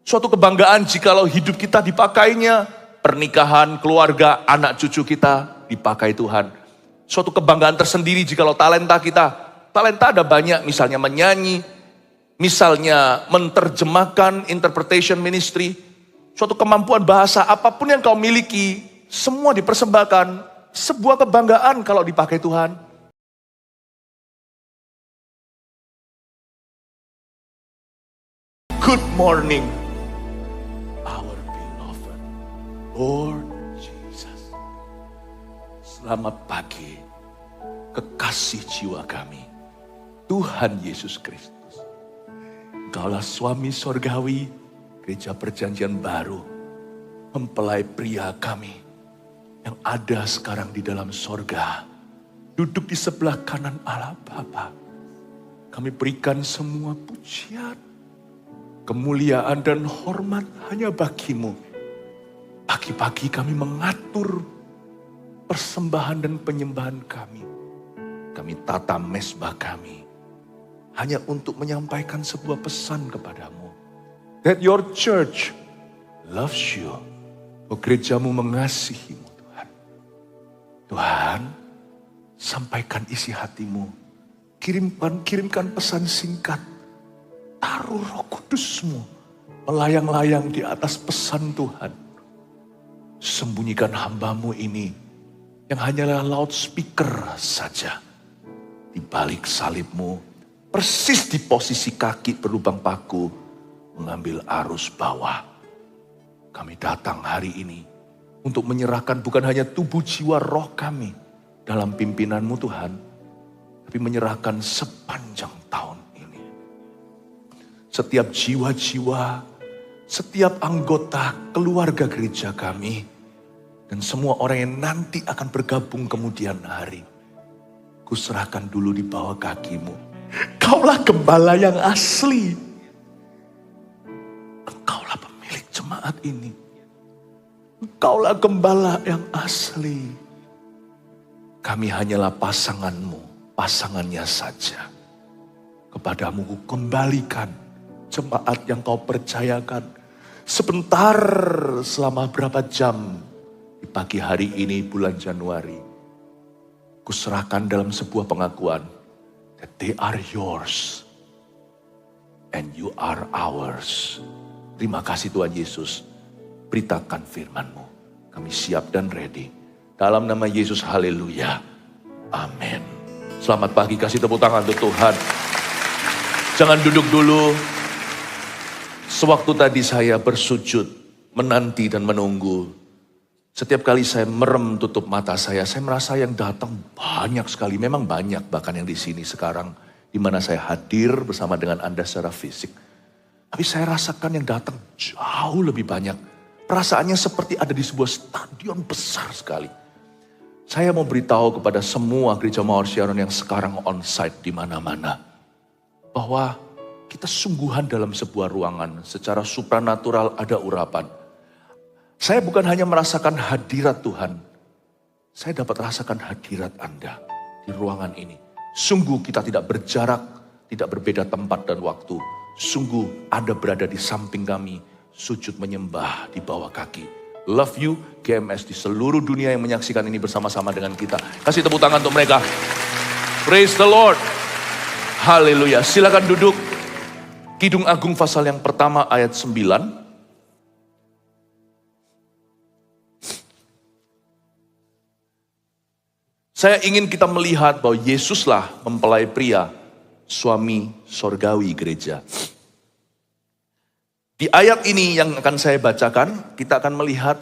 Suatu kebanggaan jikalau hidup kita dipakainya, pernikahan, keluarga, anak cucu kita dipakai Tuhan. Suatu kebanggaan tersendiri jikalau talenta ada banyak, misalnya menyanyi, misalnya menerjemahkan, interpretation ministry, suatu kemampuan bahasa, apapun yang kau miliki, semua dipersembahkan. Sebuah kebanggaan kalau dipakai Tuhan. Good morning, our beloved Lord Jesus. Selamat pagi, kekasih jiwa kami, Tuhan Yesus Kristus. Engkaulah suami sorgawi, gereja perjanjian baru, mempelai pria kami, yang ada sekarang di dalam sorga, duduk di sebelah kanan Allah Bapa. Kami berikan semua pujian, kemuliaan dan hormat hanya bagimu. Pagi-pagi kami mengatur persembahan dan penyembahan kami. Kami tata mesbah kami, hanya untuk menyampaikan sebuah pesan kepadamu. That your church loves you. Gerejamu mengasihimu. Tuhan, sampaikan isi hatimu. Kirimkan pesan singkat. Taruh Roh Kudus-Mu melayang-layang di atas pesan Tuhan. Sembunyikan hamba-Mu ini yang hanyalah loudspeaker saja. Di balik salib-Mu, persis di posisi kaki berlubang paku, mengambil arus bawah. Kami datang hari ini untuk menyerahkan bukan hanya tubuh, jiwa, roh kami dalam pimpinan-Mu Tuhan, tapi menyerahkan sepanjang tahun ini. Setiap jiwa-jiwa, setiap anggota keluarga gereja kami, dan semua orang yang nanti akan bergabung kemudian hari, kuserahkan dulu di bawah kaki-Mu. Kaulah gembala yang asli. Engkaulah pemilik jemaat ini. Engkaulah gembala yang asli. Kami hanyalah pasangan-Mu, pasangannya saja. Kepadamu ku kembalikan jemaat yang Kau percayakan. Sebentar, selama berapa jam di pagi hari ini bulan Januari, kuserahkan dalam sebuah pengakuan that they are yours and you are ours. Terima kasih Tuhan Yesus. Beritakan firman-Mu. Kami siap dan ready. Dalam nama Yesus, haleluya. Amin. Selamat pagi, kasih tepuk tangan untuk Tuhan. Jangan duduk dulu. Sewaktu tadi saya bersujud, menanti dan menunggu. Setiap kali saya merem tutup mata saya merasa yang datang banyak sekali. Memang banyak bahkan yang di sini sekarang, di mana saya hadir bersama dengan Anda secara fisik. Tapi saya rasakan yang datang jauh lebih banyak. Perasaannya seperti ada di sebuah stadion besar sekali. Saya mau beritahu kepada semua gereja Mawar Sharon yang sekarang on-site di mana-mana, bahwa kita sungguhan dalam sebuah ruangan, secara supranatural ada urapan. Saya bukan hanya merasakan hadirat Tuhan, saya dapat rasakan hadirat Anda di ruangan ini. Sungguh kita tidak berjarak, tidak berbeda tempat dan waktu. Sungguh Anda berada di samping kami, sujud menyembah di bawah kaki. Love you, GMS di seluruh dunia yang menyaksikan ini bersama-sama dengan kita. Kasih tepuk tangan untuk mereka. Praise the Lord. Haleluya. Silakan duduk. Kidung Agung pasal yang pertama ayat 9. Saya ingin kita melihat bahwa Yesuslah mempelai pria, suami sorgawi gereja. Di ayat ini yang akan saya bacakan, kita akan melihat,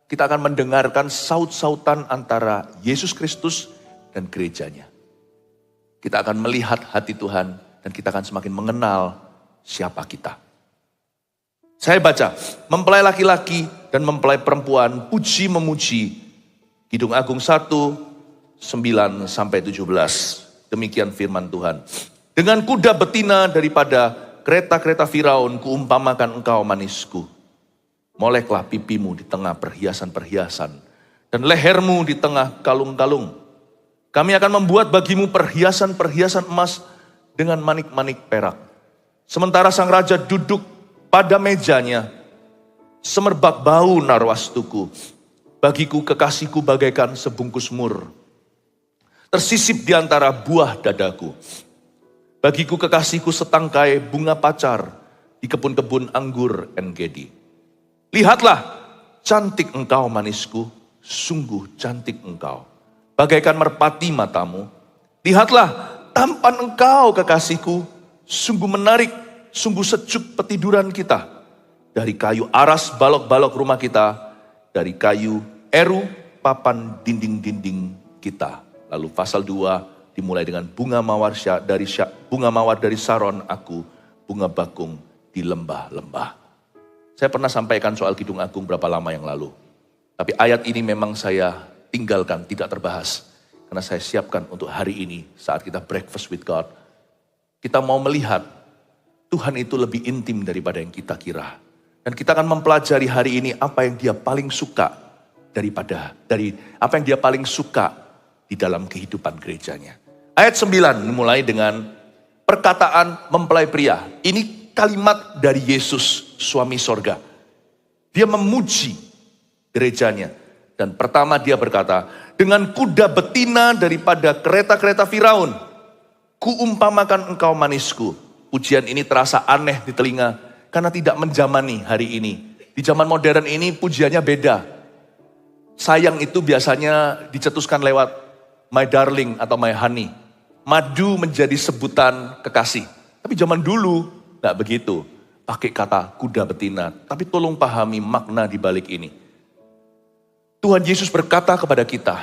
kita akan mendengarkan saut-sautan antara Yesus Kristus dan gerejanya. Kita akan melihat hati Tuhan dan kita akan semakin mengenal siapa kita. Saya baca, mempelai laki-laki dan mempelai perempuan puji memuji. Kidung Agung 1, 9-17. Demikian firman Tuhan. Dengan kuda betina daripada kereta-kereta Firaun kuumpamakan engkau manisku. Moleklah pipimu di tengah perhiasan-perhiasan dan lehermu di tengah kalung-kalung. Kami akan membuat bagimu perhiasan-perhiasan emas dengan manik-manik perak. Sementara sang raja duduk pada mejanya, semerbak bau narwastuku. Bagiku kekasihku bagaikan sebungkus mur, tersisip di antara buah dadaku. Bagiku kekasihku setangkai bunga pacar di kebun-kebun anggur En-Gedi. Lihatlah, cantik engkau manisku, sungguh cantik engkau. Bagaikan merpati matamu. Lihatlah, tampan engkau kekasihku, sungguh menarik, sungguh sejuk petiduran kita. Dari kayu aras balok-balok rumah kita, dari kayu eru papan dinding-dinding kita. Lalu pasal 2 dimulai dengan bunga mawar dari Saron aku, bunga bakung di lembah-lembah. Saya pernah sampaikan soal Kidung Agung berapa lama yang lalu. Tapi ayat ini memang saya tinggalkan, tidak terbahas. Karena saya siapkan untuk hari ini saat kita breakfast with God. Kita mau melihat Tuhan itu lebih intim daripada yang kita kira. Dan kita akan mempelajari hari ini apa yang dia paling suka dari apa yang dia paling suka di dalam kehidupan gerejanya. Ayat 9 dimulai dengan perkataan mempelai pria. Ini kalimat dari Yesus, suami sorga. Dia memuji gerejanya. Dan pertama dia berkata, dengan kuda betina daripada kereta-kereta Firaun, kuumpamakan engkau manisku. Pujian ini terasa aneh di telinga, karena tidak menjamani hari ini. Di zaman modern ini pujiannya beda. Sayang itu biasanya dicetuskan lewat my darling atau my honey. Madu menjadi sebutan kekasih. Tapi zaman dulu gak begitu. Pakai kata kuda betina. Tapi tolong pahami makna di balik ini. Tuhan Yesus berkata kepada kita,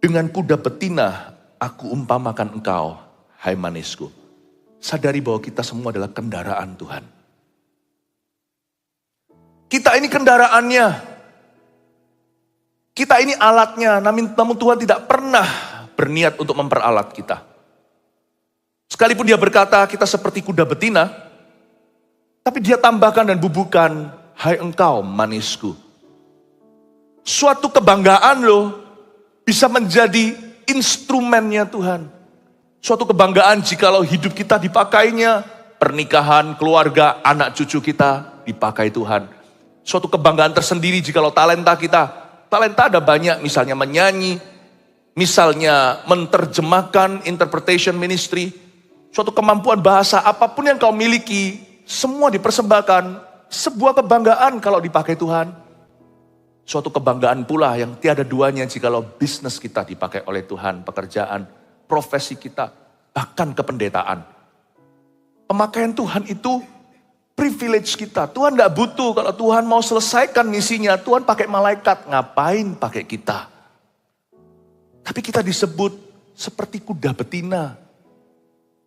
dengan kuda betina aku umpamakan engkau, hai manisku. Sadari bahwa kita semua adalah kendaraan Tuhan. Kita ini kendaraannya. Kita ini alatnya, namun Tuhan tidak pernah berniat untuk memperalat kita. Sekalipun dia berkata kita seperti kuda betina, tapi dia tambahkan dan bubuhkan, hai engkau manisku. Suatu kebanggaan loh, bisa menjadi instrumennya Tuhan. Suatu kebanggaan jikalau hidup kita dipakainya, pernikahan, keluarga, anak cucu kita dipakai Tuhan. Suatu kebanggaan tersendiri jikalau talenta ada banyak, misalnya menyanyi, misalnya menerjemahkan, interpretation ministry, suatu kemampuan bahasa, apapun yang kau miliki, semua dipersembahkan, sebuah kebanggaan kalau dipakai Tuhan. Suatu kebanggaan pula yang tiada duanya jikalau bisnis kita dipakai oleh Tuhan, pekerjaan, profesi kita, bahkan kependetaan. Pemakaian Tuhan itu privilege kita. Tuhan gak butuh kalau Tuhan mau selesaikan misinya. Tuhan pakai malaikat, ngapain pakai kita? Tapi kita disebut seperti kuda betina.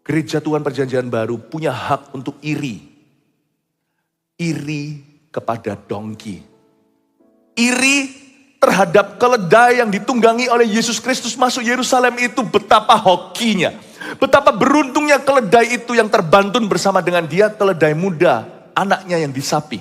Gereja Tuhan Perjanjian Baru punya hak untuk iri. Iri kepada dongki. Iri terhadap keledai yang ditunggangi oleh Yesus Kristus masuk Yerusalem itu, betapa hokinya. Betapa beruntungnya keledai itu yang terbantun bersama dengan dia, keledai muda, anaknya yang disapi.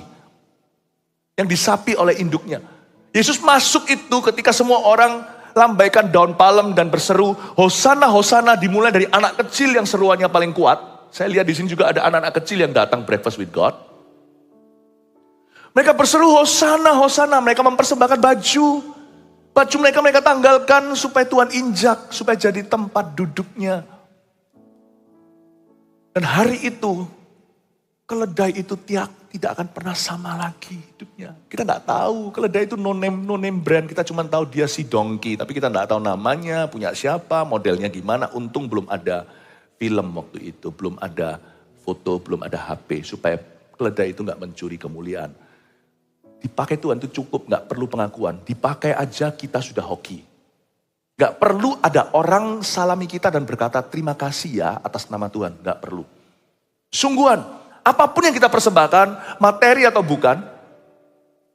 Yang disapi oleh induknya. Yesus masuk itu ketika semua orang lambaikan daun palem dan berseru, Hosana, Hosana, dimulai dari anak kecil yang seruannya paling kuat. Saya lihat di sini juga ada anak-anak kecil yang datang breakfast with God. Mereka berseru Hosana, Hosana. Mereka mempersembahkan baju. Baju mereka tanggalkan supaya Tuhan injak. Supaya jadi tempat duduknya. Dan hari itu, keledai itu tidak akan pernah sama lagi hidupnya. Kita gak tahu, keledai itu no name brand. Kita cuma tahu dia si donkey. Tapi kita gak tahu namanya, punya siapa, modelnya gimana. Untung belum ada film waktu itu. Belum ada foto, belum ada HP. Supaya keledai itu gak mencuri kemuliaan. Dipakai Tuhan itu cukup, gak perlu pengakuan. Dipakai aja kita sudah hoki. Gak perlu ada orang salami kita dan berkata terima kasih ya atas nama Tuhan. Gak perlu. Sungguhan, apapun yang kita persembahkan, materi atau bukan.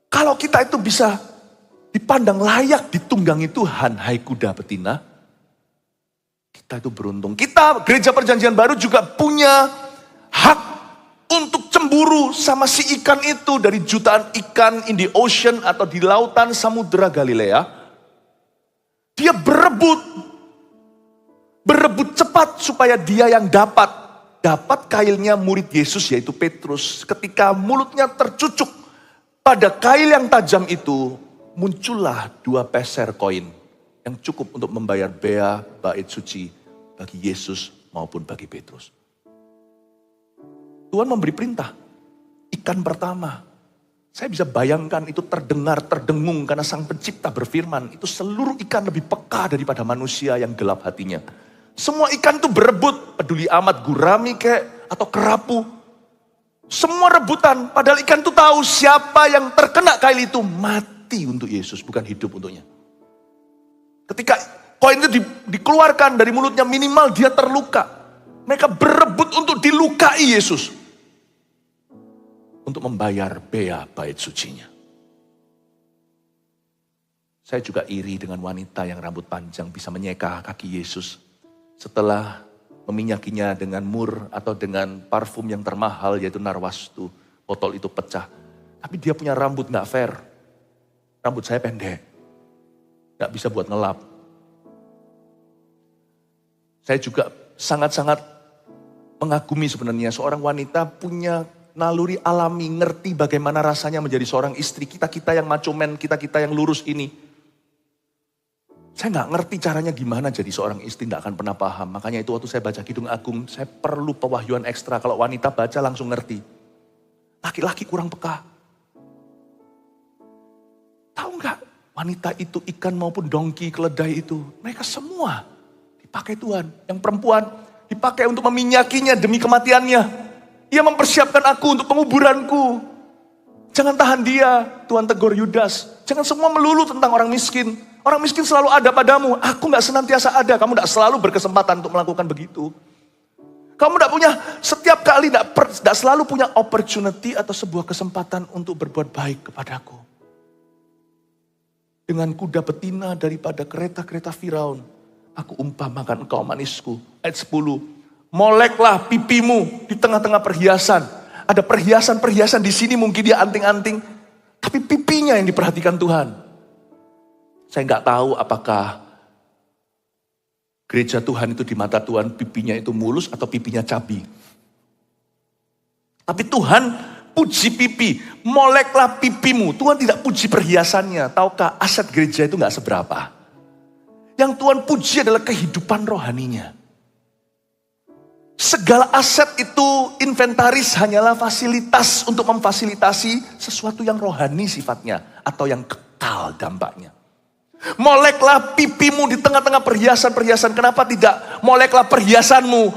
Kalau kita itu bisa dipandang layak ditunggangi Tuhan, hai kuda betina. Kita itu beruntung. Kita Gereja Perjanjian Baru juga punya hak untuk cemburu sama si ikan itu dari jutaan ikan in the ocean atau di lautan samudera Galilea. Dia berebut cepat supaya dia yang dapat. dapat kailnya murid Yesus yaitu Petrus. Ketika mulutnya tercucuk pada kail yang tajam itu, muncullah 2 peser koin yang cukup untuk membayar bea bait suci bagi Yesus maupun bagi Petrus. Tuhan memberi perintah, ikan pertama. Saya bisa bayangkan itu terdengar, terdengung karena Sang Pencipta berfirman, itu seluruh ikan lebih peka daripada manusia yang gelap hatinya. Semua ikan itu berebut, peduli amat gurami kek atau kerapu. Semua rebutan, padahal ikan itu tahu siapa yang terkena kail itu mati untuk Yesus, bukan hidup untuknya. Ketika koin itu dikeluarkan dari mulutnya, minimal dia terluka. Mereka berebut untuk dilukai Yesus. Untuk membayar bea bait sucinya. Saya juga iri dengan wanita yang rambut panjang bisa menyeka kaki Yesus. Setelah meminyakinya dengan mur atau dengan parfum yang termahal yaitu narwastu. Botol itu pecah. Tapi dia punya rambut gak fair. Rambut saya pendek. Gak bisa buat ngelap. Saya juga sangat-sangat mengagumi sebenarnya seorang wanita punya naluri alami, ngerti bagaimana rasanya menjadi seorang istri. Kita-kita yang macho man, kita-kita yang lurus ini. Saya gak ngerti caranya gimana jadi seorang istri, gak akan pernah paham. Makanya itu waktu saya baca Kidung Agung, saya perlu pewahyuan ekstra. Kalau wanita baca langsung ngerti. Laki-laki kurang peka. Tahu gak, wanita itu ikan maupun dongki, keledai itu, mereka semua dipakai Tuhan. Yang perempuan dipakai untuk meminyakinya demi kematiannya. Ia mempersiapkan aku untuk penguburanku. Jangan tahan dia, Tuhan tegur Yudas. Jangan semua melulu tentang orang miskin. Orang miskin selalu ada padamu. Aku gak senantiasa ada, kamu gak selalu berkesempatan untuk melakukan begitu. Kamu gak punya, setiap kali gak selalu punya opportunity atau sebuah kesempatan untuk berbuat baik kepadaku. Dengan kuda betina daripada kereta-kereta Firaun, aku umpamakan engkau manisku. Ayat 10. Moleklah pipimu di tengah-tengah perhiasan. Ada perhiasan-perhiasan di sini mungkin dia anting-anting. Tapi pipinya yang diperhatikan Tuhan. Saya nggak tahu apakah gereja Tuhan itu di mata Tuhan pipinya itu mulus atau pipinya cabi. Tapi Tuhan puji pipi. Moleklah pipimu. Tuhan tidak puji perhiasannya. Tahukah aset gereja itu nggak seberapa. Yang Tuhan puji adalah kehidupan rohaninya. Segala aset itu inventaris hanyalah fasilitas untuk memfasilitasi sesuatu yang rohani sifatnya. Atau yang kekal dampaknya. Moleklah pipimu di tengah-tengah perhiasan-perhiasan. Kenapa tidak moleklah perhiasanmu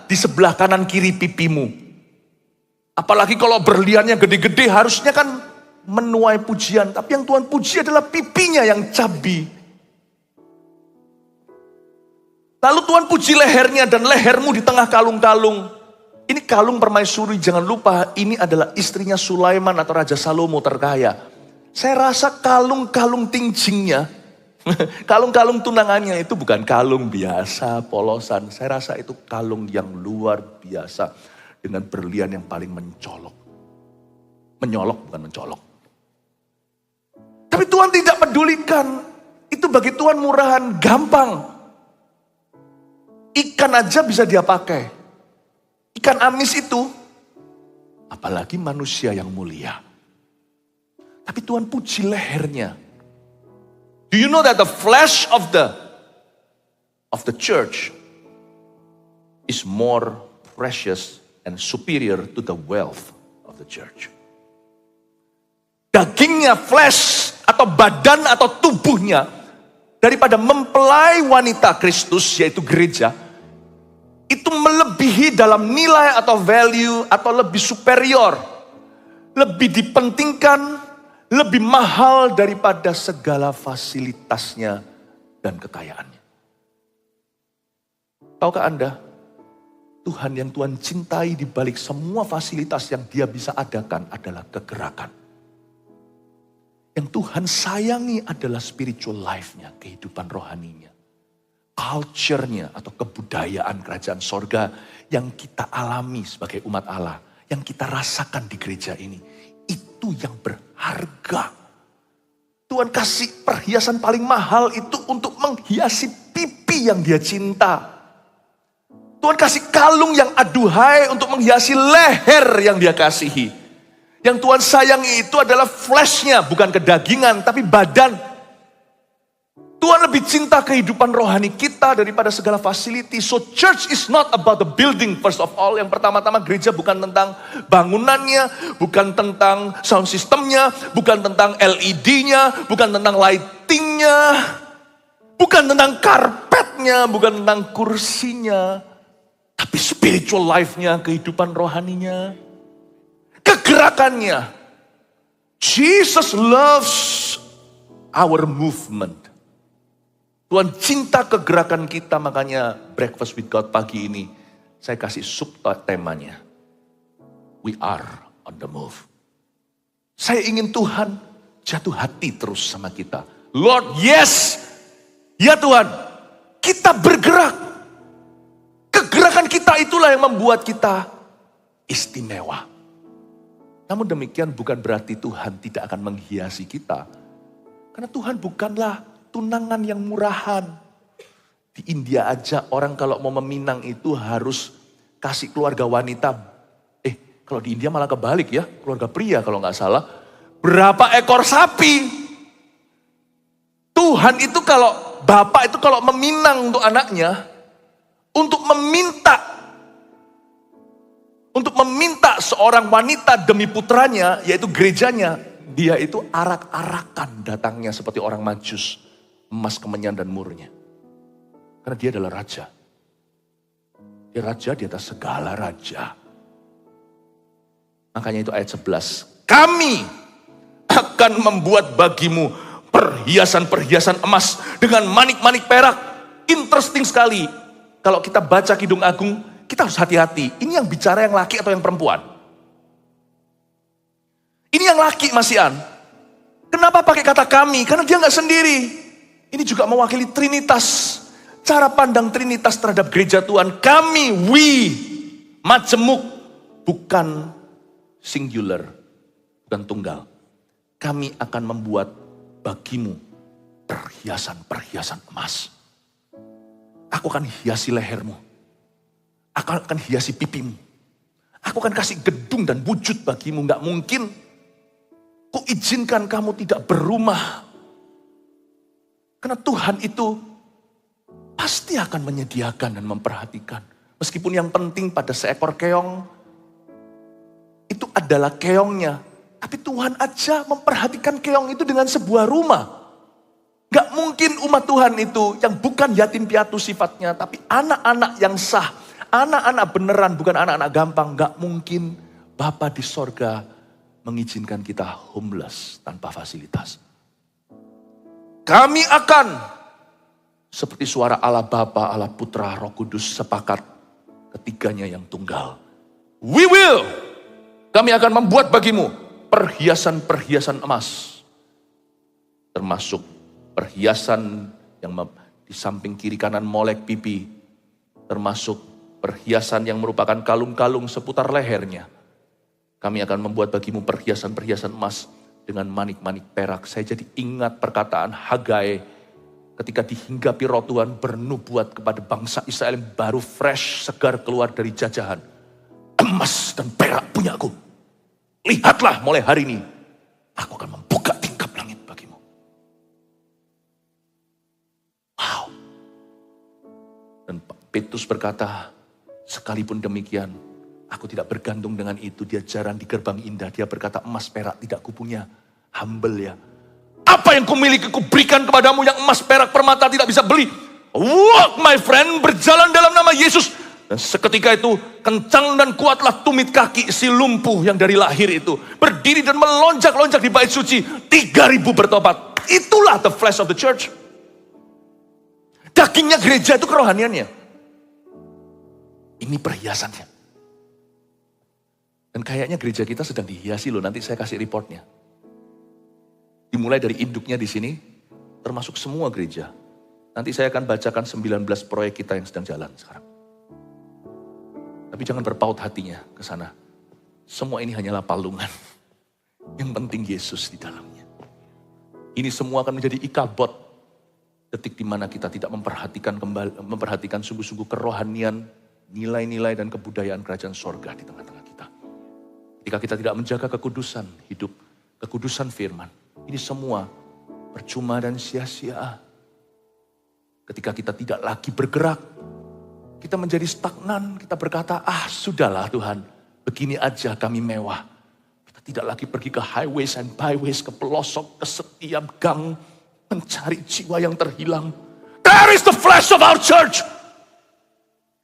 di sebelah kanan kiri pipimu. Apalagi kalau berliannya gede-gede harusnya kan menuai pujian. Tapi yang Tuhan puji adalah pipinya yang cabi. Lalu Tuhan puji lehernya dan lehermu di tengah kalung-kalung. Ini kalung permaisuri, jangan lupa ini adalah istrinya Sulaiman atau Raja Salomo terkaya. Saya rasa kalung-kalung tinjingnya, kalung-kalung tunangannya itu bukan kalung biasa, polosan. Saya rasa itu kalung yang luar biasa dengan berlian yang paling mencolok. Menyolok bukan mencolok. Tapi Tuhan tidak pedulikan. Itu bagi Tuhan murahan, gampang. Ikan aja bisa dia pakai. Ikan amis itu, apalagi manusia yang mulia. Tapi Tuhan puji lehernya. Do you know that the flesh of the church is more precious and superior to the wealth of the church? Dagingnya, flesh atau badan atau tubuhnya daripada mempelai wanita Kristus yaitu gereja, itu melebihi dalam nilai atau value atau lebih superior, lebih dipentingkan, lebih mahal daripada segala fasilitasnya dan kekayaannya. Tahukah Anda, Tuhan yang Tuhan cintai di balik semua fasilitas yang dia bisa adakan adalah kegerakan. Yang Tuhan sayangi adalah spiritual life-nya, kehidupan rohaninya. Culture-nya atau kebudayaan kerajaan sorga yang kita alami sebagai umat Allah. Yang kita rasakan di gereja ini. Itu yang berharga. Tuhan kasih perhiasan paling mahal itu untuk menghiasi pipi yang dia cinta. Tuhan kasih kalung yang aduhai untuk menghiasi leher yang dia kasihi. Yang Tuhan sayangi itu adalah fleshnya, bukan kedagingan, tapi badan. Tuhan lebih cinta kehidupan rohani kita daripada segala fasiliti. So church is not about the building first of all. Yang pertama-tama gereja bukan tentang bangunannya, bukan tentang sound systemnya, bukan tentang LED-nya, bukan tentang lightingnya, bukan tentang karpetnya, bukan tentang kursinya. Tapi spiritual life-nya, kehidupan rohaninya, kegerakannya. Jesus loves our movement. Tuhan cinta kegerakan kita, makanya Breakfast with God pagi ini saya kasih subtemanya. We are on the move. Saya ingin Tuhan jatuh hati terus sama kita. Lord, yes. Ya Tuhan, kita bergerak. Kegerakan kita itulah yang membuat kita istimewa. Namun demikian bukan berarti Tuhan tidak akan menghiasi kita. Karena Tuhan bukanlah tunangan yang murahan. Di India aja orang kalau mau meminang itu harus kasih keluarga wanita. Kalau di India malah kebalik ya, keluarga pria kalau nggak salah. Berapa ekor sapi? Tuhan itu kalau, bapak itu kalau meminang untuk anaknya, untuk meminta seorang wanita demi putranya, yaitu gerejanya, dia itu arak-arakan datangnya seperti orang Majus. Emas, kemenyan, dan murnya. Karena dia adalah raja. Dia raja di atas segala raja. Makanya itu ayat 11. Kami akan membuat bagimu perhiasan-perhiasan emas dengan manik-manik perak. Interesting sekali. Kalau kita baca Kidung Agung, kita harus hati-hati. Ini yang bicara yang laki atau yang perempuan? Ini yang laki, Mas Ian. Kenapa pakai kata kami? Karena dia nggak sendiri. Ini juga mewakili Trinitas. Cara pandang Trinitas terhadap gereja Tuhan. Kami, we, majemuk, bukan singular, bukan tunggal. Kami akan membuat bagimu perhiasan-perhiasan emas. Aku akan hiasi lehermu. Aku akan hiasi pipimu. Aku akan kasih gedung dan wujud bagimu. Gak mungkin ku izinkan kamu tidak berumah. Karena Tuhan itu pasti akan menyediakan dan memperhatikan. Meskipun yang penting pada seekor keong, itu adalah keongnya. Tapi Tuhan aja memperhatikan keong itu dengan sebuah rumah. Gak mungkin umat Tuhan itu yang bukan yatim piatu sifatnya, tapi anak-anak yang sah. Anak-anak beneran, bukan anak-anak gampang. Gak mungkin Bapa di sorga mengizinkan kita homeless tanpa fasilitas. Kami akan seperti suara Allah Bapa, Allah Putra, Roh Kudus sepakat ketiganya yang tunggal. We will. Kami akan membuat bagimu perhiasan-perhiasan emas. Termasuk perhiasan yang di samping kiri kanan molek pipi. Termasuk perhiasan yang merupakan kalung-kalung seputar lehernya. Kami akan membuat bagimu perhiasan-perhiasan emas dengan manik-manik perak. Saya jadi ingat perkataan Hagai ketika dihinggapi roh Tuhan bernubuat kepada bangsa Israel yang baru fresh, segar keluar dari jajahan. Emas dan perak punyaku. Lihatlah mulai hari ini, aku akan membuka tingkap langit bagimu. Wow. Dan Petrus berkata, sekalipun demikian, aku tidak bergantung dengan itu. Dia jarang di gerbang indah. Dia berkata, emas perak tidak kupunya. Humble ya. Apa yang kumiliki kuberikan kepadamu yang emas perak permata tidak bisa beli. Walk my friend, berjalan dalam nama Yesus. Dan seketika itu kencang dan kuatlah tumit kaki si lumpuh yang dari lahir itu. Berdiri dan melonjak-lonjak di bait suci. 3.000 bertobat. Itulah the flesh of the church. Dagingnya gereja itu kerohaniannya. Ini perhiasannya. Dan kayaknya gereja kita sedang dihiasi loh, nanti saya kasih reportnya. Dimulai dari induknya di sini, termasuk semua gereja. Nanti saya akan bacakan 19 proyek kita yang sedang jalan sekarang. Tapi jangan berpaut hatinya ke sana. Semua ini hanyalah palungan. Yang penting Yesus di dalamnya. Ini semua akan menjadi ikabot. Detik di mana kita tidak memperhatikan sungguh-sungguh kerohanian nilai-nilai dan kebudayaan kerajaan sorga di tengah-tengah kita. Ketika kita tidak menjaga kekudusan hidup, kekudusan firman, ini semua percuma dan sia-sia. Ketika kita tidak lagi bergerak, kita menjadi stagnan, kita berkata, sudahlah Tuhan, begini aja kami mewah. Kita tidak lagi pergi ke highways and byways, ke pelosok, ke setiap gang, mencari jiwa yang terhilang. There is the flesh of our church.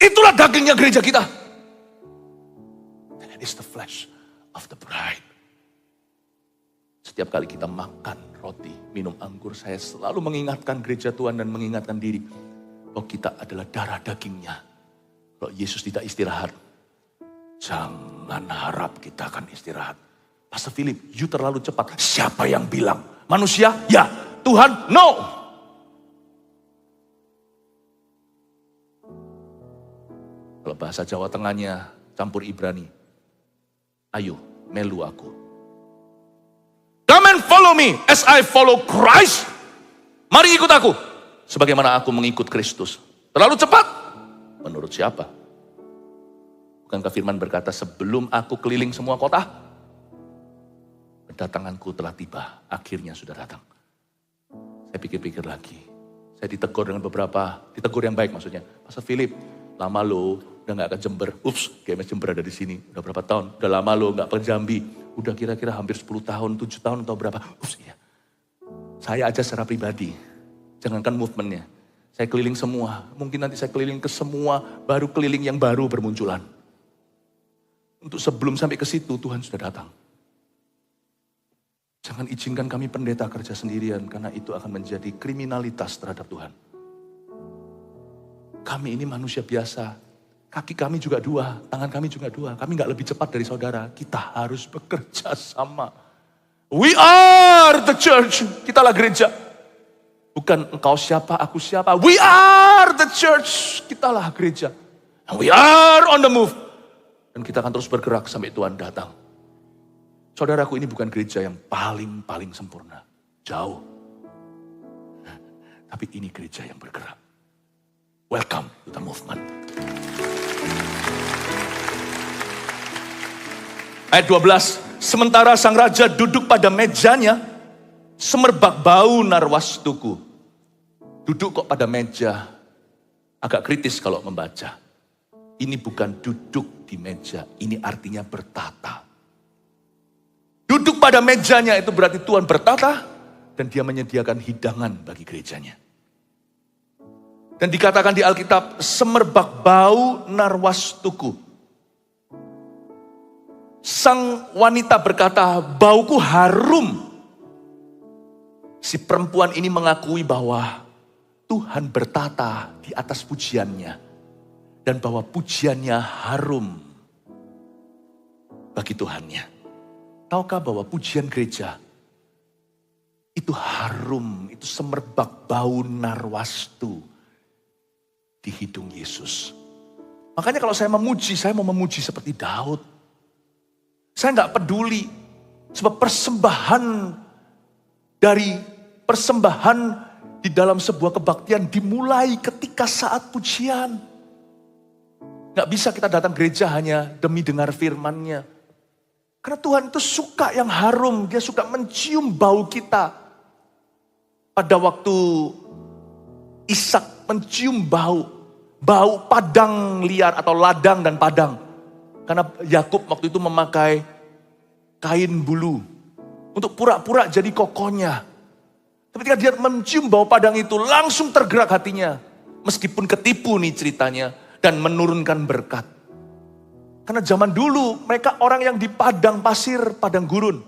Itulah dagingnya gereja kita. That is the flesh of the bride. Setiap kali kita makan roti, minum anggur, saya selalu mengingatkan gereja Tuhan dan mengingatkan diri bahwa kita adalah darah dagingnya. Kalau Yesus tidak istirahat, jangan harap kita akan istirahat. Pastor Philip, you terlalu cepat. Siapa yang bilang? Manusia? Ya. Tuhan? No. Kalau bahasa Jawa Tengahnya campur Ibrani. Ayo, melu aku. Come and follow me as I follow Christ. Mari ikut aku. Sebagaimana aku mengikut Kristus. Terlalu cepat? Menurut siapa? Bukankah firman berkata, sebelum aku keliling semua kota, kedatanganku telah tiba. Akhirnya sudah datang. Saya pikir-pikir lagi. Saya ditegur dengan ditegur yang baik maksudnya. Pastor Philip, lama lo udah gak ke Jember. GMS Jember ada di sini. Udah berapa tahun? Udah lama lo gak ke Jambi. Udah kira-kira hampir 10 tahun, 7 tahun atau berapa. Iya. Saya aja secara pribadi. Jangankan movementnya. Saya keliling semua. Mungkin nanti saya keliling ke semua. Baru keliling yang baru bermunculan. Untuk sebelum sampai ke situ Tuhan sudah datang. Jangan izinkan kami pendeta kerja sendirian. Karena itu akan menjadi kriminalitas terhadap Tuhan. Kami ini manusia biasa. Kaki kami juga dua, tangan kami juga dua. Kami gak lebih cepat dari saudara. Kita harus bekerja sama. We are the church. Kitalah gereja. Bukan engkau siapa, aku siapa. We are the church. Kitalah gereja. And we are on the move. Dan kita akan terus bergerak sampai Tuhan datang. Saudaraku, ini bukan gereja yang paling sempurna. Jauh. Tapi ini gereja yang bergerak. Welcome to the movement. Ayat 12, sementara sang raja duduk pada mejanya, semerbak bau narwastuku. Duduk kok pada meja, agak kritis kalau membaca. Ini bukan duduk di meja, ini artinya bertata. Duduk pada mejanya itu berarti Tuhan bertata, dan dia menyediakan hidangan bagi gerejanya. Dan dikatakan di Alkitab, semerbak bau narwastuku. Sang wanita berkata, bauku harum. Si perempuan ini mengakui bahwa Tuhan bertata di atas pujiannya. Dan bahwa pujiannya harum bagi Tuhannya. Tahukah bahwa pujian gereja itu harum, itu semerbak bau narwastu di hidung Yesus. Makanya kalau saya memuji, saya mau memuji seperti Daud. Saya nggak peduli, sebab persembahan di dalam sebuah kebaktian dimulai ketika saat pujian. Nggak bisa kita datang gereja hanya demi dengar firman-Nya. Karena Tuhan itu suka yang harum, dia suka mencium bau kita. Pada waktu Ishak mencium bau padang liar atau ladang dan padang. Karena Yakub waktu itu memakai kain bulu untuk pura-pura jadi kokonya. Tapi ketika dia mencium bau padang itu langsung tergerak hatinya. Meskipun ketipu nih ceritanya dan menurunkan berkat. Karena zaman dulu mereka orang yang di padang pasir, padang gurun.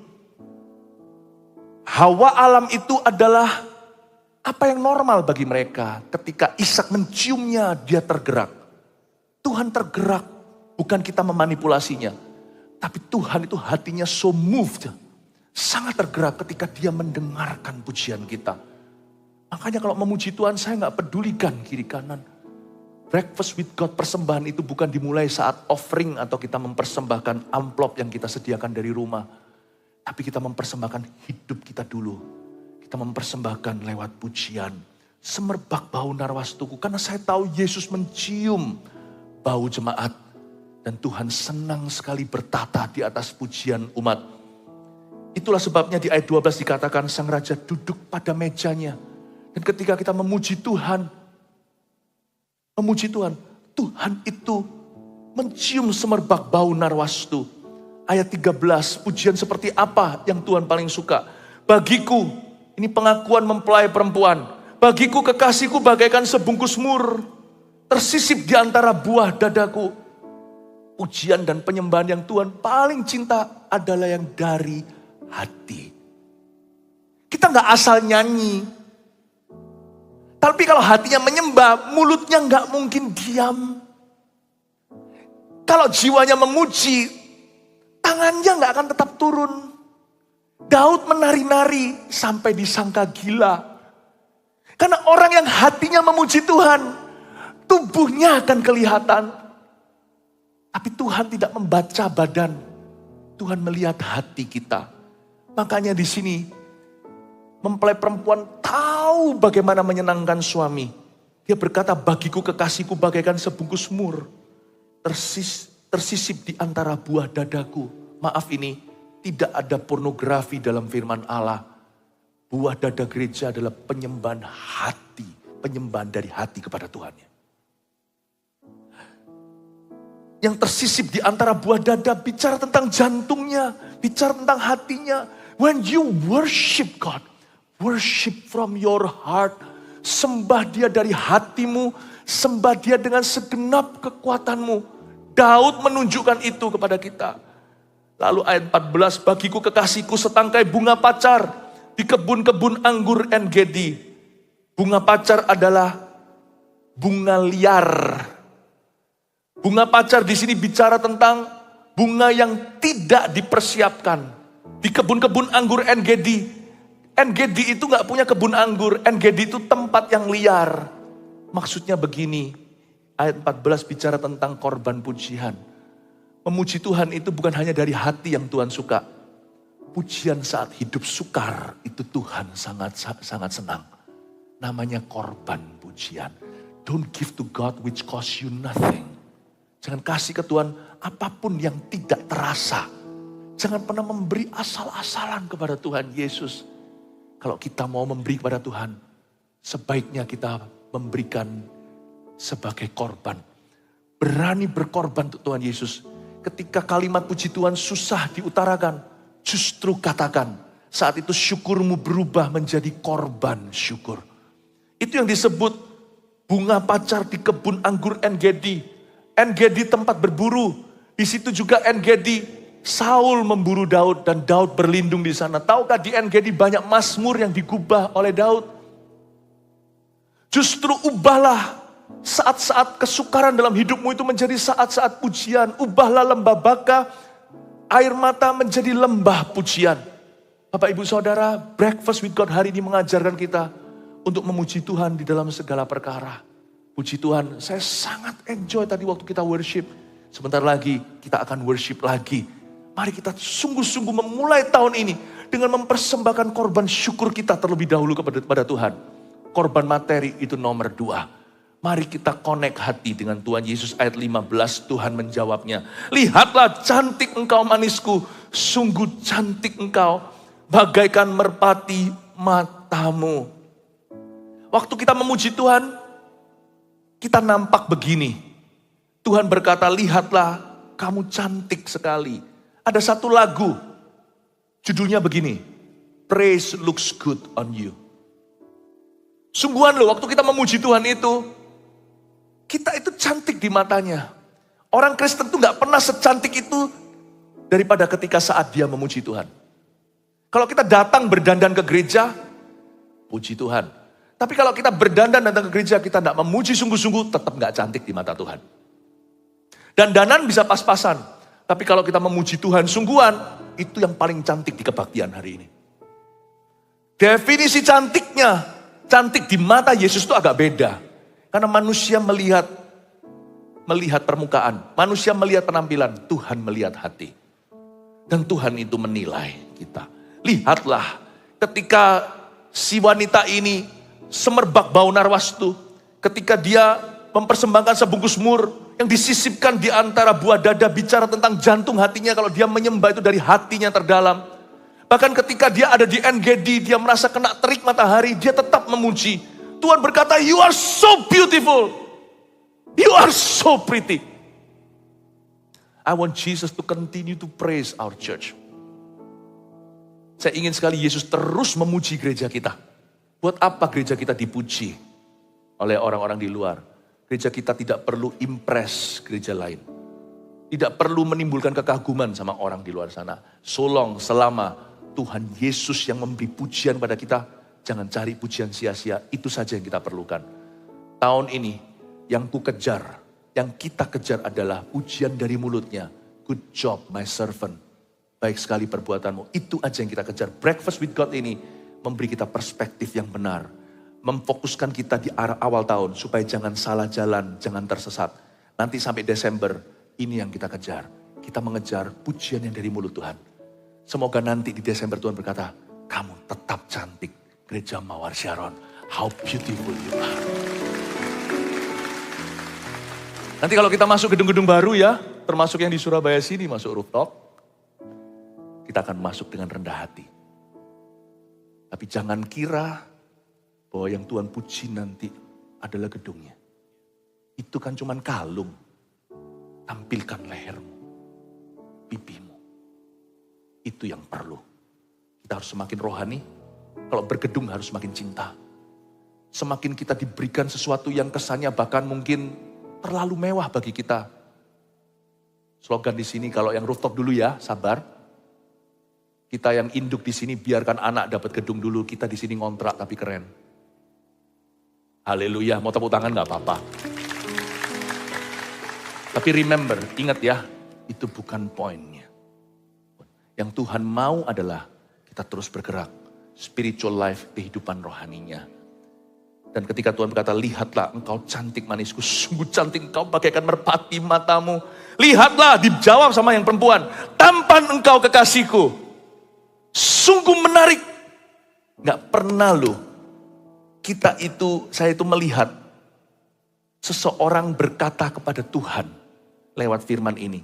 Hawa alam itu adalah apa yang normal bagi mereka. Ketika Ishak menciumnya dia tergerak. Tuhan tergerak. Bukan kita memanipulasinya. Tapi Tuhan itu hatinya so moved. Sangat tergerak ketika dia mendengarkan pujian kita. Makanya kalau memuji Tuhan saya gak pedulikan kiri kanan. Breakfast with God, persembahan itu bukan dimulai saat offering atau kita mempersembahkan amplop yang kita sediakan dari rumah. Tapi kita mempersembahkan hidup kita dulu. Kita mempersembahkan lewat pujian. Semerbak bau narwastuku. Karena saya tahu Yesus mencium bau jemaat. Dan Tuhan senang sekali bertata di atas pujian umat. Itulah sebabnya di ayat 12 dikatakan sang raja duduk pada mejanya. Dan ketika kita memuji Tuhan, Tuhan itu mencium semerbak bau narwastu. Ayat 13, pujian seperti apa yang Tuhan paling suka? Bagiku, ini pengakuan mempelai perempuan. Bagiku kekasihku bagaikan sebungkus mur, tersisip di antara buah dadaku. Pujian dan penyembahan yang Tuhan paling cinta adalah yang dari hati. Kita nggak asal nyanyi. Tapi kalau hatinya menyembah, mulutnya nggak mungkin diam. Kalau jiwanya memuji, tangannya nggak akan tetap turun. Daud menari-nari sampai disangka gila. Karena orang yang hatinya memuji Tuhan, tubuhnya akan kelihatan. Tapi Tuhan tidak membaca badan. Tuhan melihat hati kita. Makanya di sini mempelai perempuan tahu bagaimana menyenangkan suami. Dia berkata, bagiku kekasihku bagaikan sebungkus mur, tersisip di antara buah dadaku. Maaf, ini tidak ada pornografi dalam firman Allah. Buah dada gereja adalah penyembahan hati. Penyembahan dari hati kepada Tuhan. Yang tersisip di antara buah dada bicara tentang jantungnya, bicara tentang hatinya. When you worship God, worship from your heart. Sembah dia dari hatimu, sembah dia dengan segenap kekuatanmu. Daud menunjukkan itu kepada kita. Lalu ayat 14, bagiku kekasihku setangkai bunga pacar di kebun-kebun anggur En-Gedi. Bunga pacar adalah bunga liar. Bunga pacar di sini bicara tentang bunga yang tidak dipersiapkan. Di kebun-kebun anggur En-Gedi. En-Gedi itu gak punya kebun anggur. En-Gedi itu tempat yang liar. Maksudnya begini. Ayat 14 bicara tentang korban pujian. Memuji Tuhan itu bukan hanya dari hati yang Tuhan suka. Pujian saat hidup sukar itu Tuhan sangat senang. Namanya korban pujian. Don't give to God which costs you nothing. Jangan kasih ke Tuhan apapun yang tidak terasa. Jangan pernah memberi asal-asalan kepada Tuhan Yesus. Kalau kita mau memberi kepada Tuhan, sebaiknya kita memberikan sebagai korban. Berani berkorban untuk Tuhan Yesus. Ketika kalimat puji Tuhan susah diutarakan, justru katakan, saat itu syukurmu berubah menjadi korban syukur. Itu yang disebut bunga pacar di kebun anggur En-Gedi. En-Gedi tempat berburu. Di situ juga En-Gedi, Saul memburu Daud dan Daud berlindung di sana. Tahukah di En-Gedi banyak mazmur yang digubah oleh Daud? Justru ubahlah saat-saat kesukaran dalam hidupmu itu menjadi saat-saat pujian. Ubahlah lembah baka, air mata menjadi lembah pujian. Bapak ibu saudara, Breakfast with God hari ini mengajarkan kita untuk memuji Tuhan di dalam segala perkara. Puji Tuhan, saya sangat enjoy tadi waktu kita worship. Sebentar lagi kita akan worship lagi. Mari kita sungguh-sungguh memulai tahun ini dengan mempersembahkan korban syukur kita terlebih dahulu kepada Tuhan. Korban materi itu nomor 2. Mari kita connect hati dengan Tuhan Yesus. Ayat 15 Tuhan menjawabnya. Lihatlah cantik engkau manisku, sungguh cantik engkau, bagaikan merpati matamu. Waktu kita memuji Tuhan, kita nampak begini. Tuhan berkata, lihatlah kamu cantik sekali. Ada satu lagu, judulnya begini. Praise looks good on you. Sungguhan loh, waktu kita memuji Tuhan itu, kita itu cantik di matanya. Orang Kristen tuh gak pernah secantik itu daripada ketika saat dia memuji Tuhan. Kalau kita datang berdandan ke gereja, puji Tuhan. Tapi kalau kita berdandan datang ke gereja, kita tidak memuji sungguh-sungguh, tetap gak cantik di mata Tuhan. Dandanan bisa pas-pasan. Tapi kalau kita memuji Tuhan sungguhan, itu yang paling cantik di kebaktian hari ini. Definisi cantiknya, cantik di mata Yesus itu agak beda. Karena manusia melihat permukaan. Manusia melihat penampilan, Tuhan melihat hati. Dan Tuhan itu menilai kita. Lihatlah ketika si wanita ini semerbak bau narwastu. Ketika dia mempersembahkan sebungkus mur Yang disisipkan di antara buah dada bicara tentang jantung hatinya. Kalau dia menyembah itu dari hatinya terdalam. Bahkan ketika dia ada di NGD, dia merasa kena terik matahari, dia tetap memuji. Tuhan berkata, you are so beautiful. You are so pretty. I want Jesus to continue to praise our church. Saya ingin sekali Yesus terus memuji gereja kita. Buat apa gereja kita dipuji oleh orang-orang di luar? Gereja kita tidak perlu impress gereja lain. Tidak perlu menimbulkan kekaguman sama orang di luar sana. Selama Tuhan Yesus yang memberi pujian pada kita, jangan cari pujian sia-sia. Itu saja yang kita perlukan. Tahun ini yang ku kejar, yang kita kejar adalah pujian dari mulutnya. Good job my servant. Baik sekali perbuatanmu. Itu aja yang kita kejar. Breakfast with God ini memberi kita perspektif yang benar. Memfokuskan kita di arah awal tahun supaya jangan salah jalan, jangan tersesat. Nanti sampai Desember, ini yang kita kejar. Kita mengejar pujian yang dari mulut Tuhan. Semoga nanti di Desember Tuhan berkata, kamu tetap cantik, Gereja Mawar Sharon. How beautiful you are. Nanti kalau kita masuk gedung-gedung baru ya, termasuk yang di Surabaya sini, masuk rooftop, kita akan masuk dengan rendah hati. Tapi jangan kira bahwa yang Tuhan puji nanti adalah gedungnya. Itu kan cuman kalung. Tampilkan lehermu, pipimu. Itu yang perlu. Kita harus semakin rohani. Kalau bergedung harus semakin cinta. Semakin kita diberikan sesuatu yang kesannya bahkan mungkin terlalu mewah bagi kita. Slogan di sini kalau yang rooftop dulu ya, sabar. Kita yang induk di sini biarkan anak dapat gedung dulu. Kita di sini ngontrak tapi keren. Haleluya, mau tepuk tangan gak apa-apa. Tapi remember, ingat ya, itu bukan poinnya. Yang Tuhan mau adalah kita terus bergerak. Spiritual life, kehidupan rohaninya. Dan ketika Tuhan berkata, lihatlah engkau cantik manisku, sungguh cantik engkau bagaikan merpati matamu. Lihatlah, dijawab sama yang perempuan, tampan engkau kekasihku. Sungguh menarik. Gak pernah loh. Saya itu melihat seseorang berkata kepada Tuhan lewat firman ini.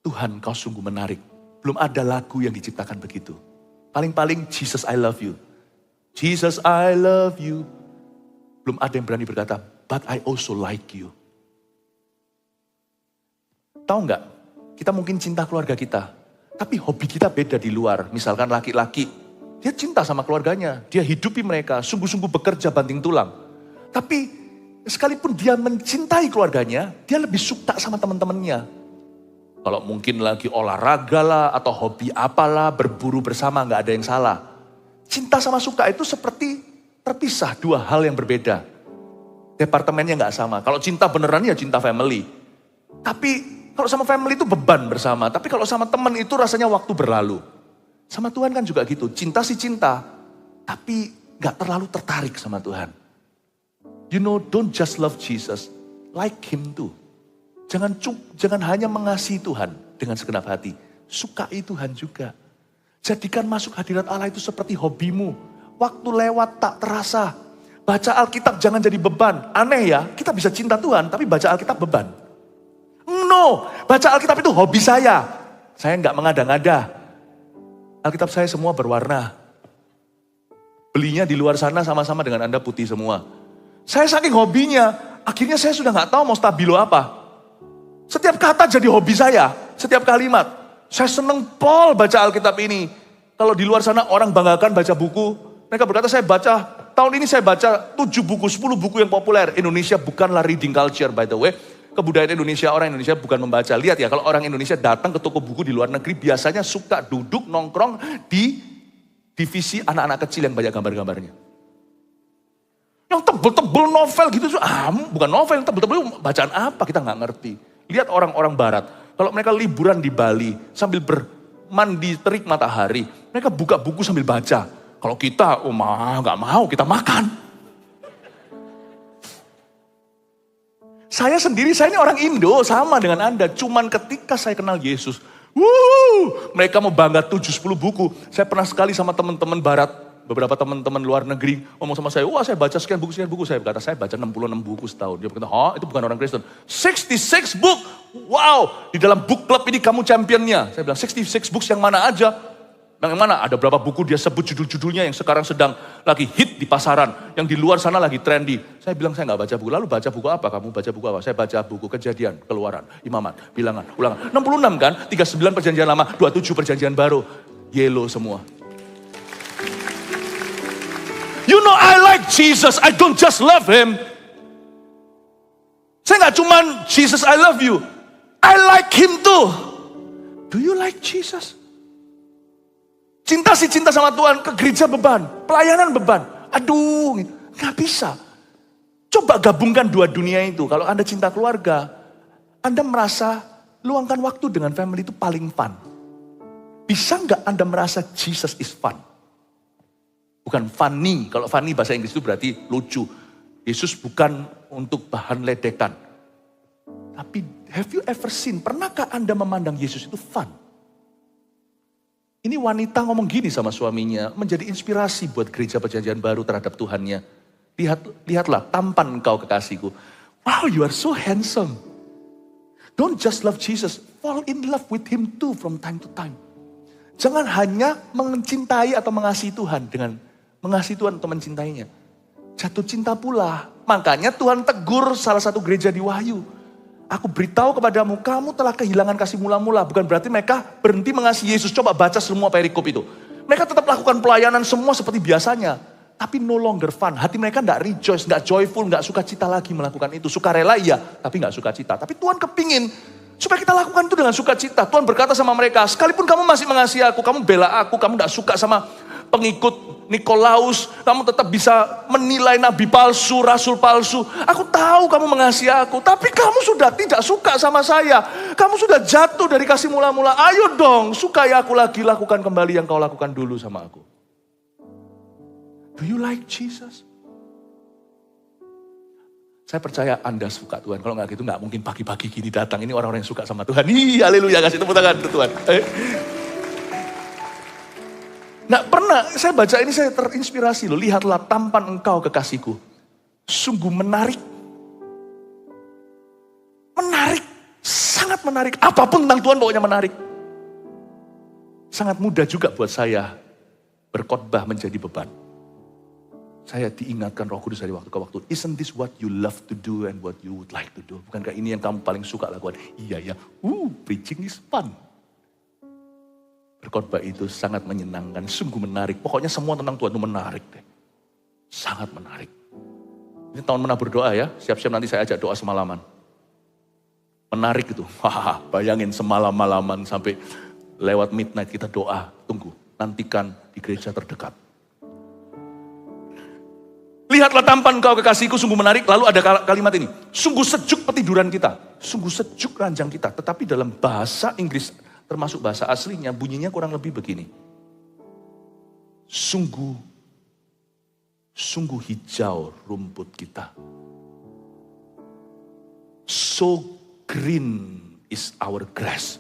Tuhan kau sungguh menarik. Belum ada lagu yang diciptakan begitu. Paling-paling Jesus I love you. Jesus I love you. Belum ada yang berani berkata, but I also like you. Tahu nggak? Kita mungkin cinta keluarga kita. Tapi hobi kita beda di luar. Misalkan laki-laki. Dia cinta sama keluarganya, dia hidupi mereka, sungguh-sungguh bekerja banting tulang. Tapi sekalipun dia mencintai keluarganya, dia lebih suka sama teman-temannya. Kalau mungkin lagi olahraga lah, atau hobi apalah, berburu bersama, gak ada yang salah. Cinta sama suka itu seperti terpisah, dua hal yang berbeda. Departemennya gak sama. Kalau cinta beneran ya cinta family. Tapi kalau sama family itu beban bersama. Tapi kalau sama teman itu rasanya waktu berlalu. Sama Tuhan kan juga gitu, cinta sih cinta, tapi gak terlalu tertarik sama Tuhan. You know, don't just love Jesus, like Him too. Jangan hanya mengasihi Tuhan dengan segenap hati, sukai Tuhan juga. Jadikan masuk hadirat Allah itu seperti hobimu. Waktu lewat tak terasa. Baca Alkitab jangan jadi beban. Aneh ya, kita bisa cinta Tuhan, tapi baca Alkitab beban. No, baca Alkitab itu hobi saya. Saya gak mengada-ngada. Alkitab saya semua berwarna. Belinya di luar sana sama-sama dengan Anda putih semua. Saya saking hobinya, akhirnya saya sudah gak tahu mau stabilo apa. Setiap kata jadi hobi saya, setiap kalimat. Saya seneng pol baca Alkitab ini. Kalau di luar sana orang banggakan baca buku, mereka berkata tahun ini saya baca 7 buku, 10 buku yang populer. Indonesia bukanlah reading culture by the way. Kebudayaan Indonesia, orang Indonesia bukan membaca. Lihat ya, kalau orang Indonesia datang ke toko buku di luar negeri, biasanya suka duduk nongkrong di divisi anak-anak kecil yang banyak gambar-gambarnya. Yang tebel-tebel novel gitu, bukan novel, yang tebel-tebel bacaan apa, kita nggak ngerti. Lihat orang-orang barat, kalau mereka liburan di Bali, sambil bermandi terik matahari, mereka buka buku sambil baca. Kalau kita, nggak mau, kita makan. Saya ini orang Indo, sama dengan Anda. Cuman ketika saya kenal Yesus, mereka mau bangga 7-10 buku. Saya pernah sekali sama teman-teman barat beberapa teman-teman luar negeri ngomong sama saya, wah saya baca sekian buku. Saya berkata, saya baca 66 buku setahun. Dia berkata, oh itu bukan orang Kristen. 66 book, wow, di dalam book club ini kamu championnya. Saya bilang, 66 books yang mana aja? Yang mana? Ada berapa buku dia sebut judul-judulnya yang sekarang sedang lagi hit di pasaran. Yang di luar sana lagi trendy. Saya bilang, saya nggak baca buku. Lalu baca buku apa? Kamu baca buku apa? Saya baca buku Kejadian, Keluaran, Imamat, Bilangan, Ulangan. 66 kan? 39 perjanjian lama, 27 perjanjian baru. Yellow semua. You know I like Jesus, I don't just love him. Saya nggak cuman Jesus I love you. I like him too. Do you like Jesus? Cinta sih cinta sama Tuhan, ke gereja beban, pelayanan beban. Aduh, gak bisa. Coba gabungkan dua dunia itu. Kalau Anda cinta keluarga, Anda merasa luangkan waktu dengan family itu paling fun. Bisa gak Anda merasa Jesus is fun? Bukan funny, kalau funny bahasa Inggris itu berarti lucu. Yesus bukan untuk bahan ledekan. Tapi have you ever seen, pernahkah Anda memandang Yesus itu fun? Ini wanita ngomong gini sama suaminya, menjadi inspirasi buat gereja perjanjian baru terhadap Tuhannya. Lihatlah, tampan engkau kekasihku. Wow, you are so handsome. Don't just love Jesus, fall in love with him too from time to time. Jangan hanya mencintai atau mengasihi Tuhan dengan mengasihi Tuhan atau mencintainya. Jatuh cinta pula. Makanya Tuhan tegur salah satu gereja di Wahyu. Aku beritahu kepadamu, kamu telah kehilangan kasih mula-mula. Bukan berarti mereka berhenti mengasihi Yesus. Coba baca semua perikop itu. Mereka tetap lakukan pelayanan semua seperti biasanya. Tapi no longer fun. Hati mereka gak rejoice, gak joyful, gak sukacita lagi melakukan itu. Sukarela iya, tapi gak sukacita. Tapi Tuhan kepingin supaya kita lakukan itu dengan sukacita. Tuhan berkata sama mereka, sekalipun kamu masih mengasihi aku, kamu bela aku, kamu gak suka sama pengikut Nikolaus, kamu tetap bisa menilai nabi palsu, rasul palsu. Aku tahu kamu mengasihi aku, tapi kamu sudah tidak suka sama saya. Kamu sudah jatuh dari kasih mula-mula. Ayo dong, sukai aku lagi, lakukan kembali yang kau lakukan dulu sama aku. Do you like Jesus? Saya percaya Anda suka Tuhan. Kalau nggak gitu nggak mungkin pagi-pagi gini datang. Ini orang-orang yang suka sama Tuhan. Haleluya, kasih tepuk tangan untuk Tuhan. Nggak pernah, saya baca ini saya terinspirasi loh. Lihatlah tampan engkau kekasihku. Sungguh menarik. Menarik, sangat menarik. Apapun tentang Tuhan pokoknya menarik. Sangat mudah juga buat saya berkhotbah menjadi beban. Saya diingatkan Roh Kudus dari waktu ke waktu. Isn't this what you love to do and what you would like to do? Bukankah ini yang kamu paling suka lakukan? Iya ya, preaching is fun. Berkhotbah itu sangat menyenangkan, sungguh menarik. Pokoknya semua tentang Tuhan itu menarik deh. Sangat menarik. Ini tahun mana berdoa ya, siap-siap nanti saya ajak doa semalaman. Menarik itu, bayangin semalam-malaman sampai lewat midnight kita doa. Tunggu, nantikan di gereja terdekat. Lihatlah tampan kau kekasihku, sungguh menarik. Lalu ada kalimat ini, sungguh sejuk petiduran kita. Sungguh sejuk ranjang kita. Tetapi dalam bahasa Inggris, termasuk bahasa aslinya, bunyinya kurang lebih begini. Sungguh hijau rumput kita. So green is our grass.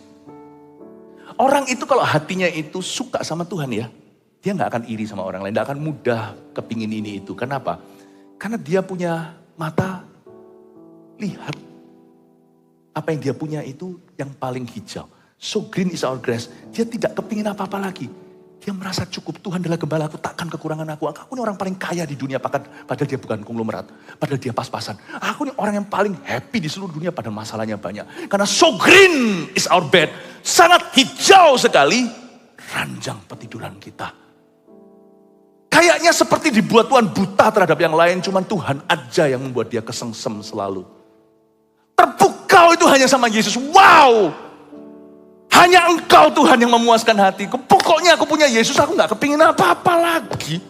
Orang itu kalau hatinya itu suka sama Tuhan ya, dia gak akan iri sama orang lain, gak akan mudah kepingin ini itu. Kenapa? Karena dia punya mata lihat. Apa yang dia punya itu yang paling hijau. So green is our grass. Dia tidak kepingin apa-apa lagi. Dia merasa cukup. Tuhan adalah gembala aku, takkan kekurangan aku. Aku ini orang paling kaya di dunia, padahal dia bukan konglomerat. Padahal dia pas-pasan. Aku ini orang yang paling happy di seluruh dunia, padahal masalahnya banyak. Karena so green is our bed. Sangat hijau sekali ranjang petiduran kita. Kayaknya seperti dibuat Tuhan buta terhadap yang lain. Cuman Tuhan aja yang membuat dia kesengsem selalu. Terpukau itu hanya sama Yesus. Wow! Hanya engkau Tuhan yang memuaskan hatiku. Pokoknya aku punya Yesus, aku gak kepingin apa-apa lagi.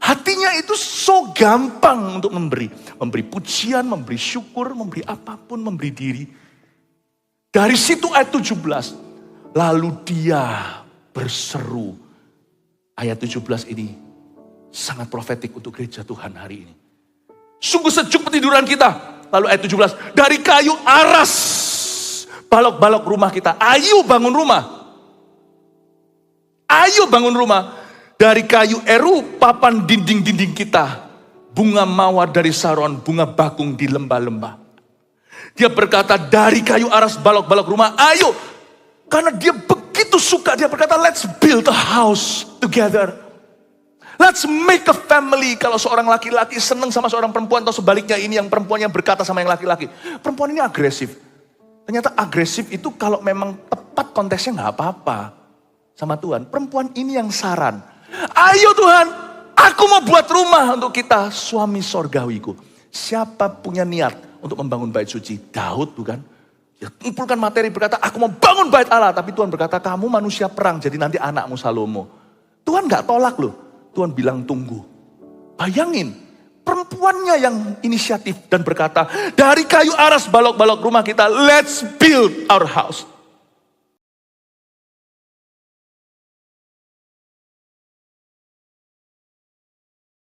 Hatinya itu so gampang untuk memberi. Memberi pujian, memberi syukur, memberi apapun, memberi diri. Dari situ ayat 17. Lalu dia berseru. Ayat 17 ini sangat profetik untuk gereja Tuhan hari ini. Sungguh sejuk petiduran kita. Lalu ayat 17. Dari kayu aras. Balok-balok rumah kita. Ayo bangun rumah. Ayo bangun rumah. Dari kayu eru papan dinding-dinding kita. Bunga mawar dari Saron, bunga bakung di lembah-lembah. Dia berkata, dari kayu aras balok-balok rumah, ayo. Karena dia begitu suka, dia berkata, let's build a house together. Let's make a family. Kalau seorang laki-laki senang sama seorang perempuan, atau sebaliknya ini yang perempuan yang berkata sama yang laki-laki. Perempuan ini agresif. Ternyata agresif itu kalau memang tepat konteksnya nggak apa-apa sama Tuhan. Perempuan ini yang saran. Ayo Tuhan, aku mau buat rumah untuk kita, suami sorgawiku. Siapa punya niat untuk membangun bait suci? Daud bukan? Dia kumpulkan materi berkata, aku mau bangun bait Allah. Tapi Tuhan berkata, kamu manusia perang, jadi nanti anakmu Salomo. Tuhan gak tolak loh. Tuhan bilang tunggu. Bayangin, perempuannya yang inisiatif dan berkata, dari kayu aras balok-balok rumah kita, let's build our house.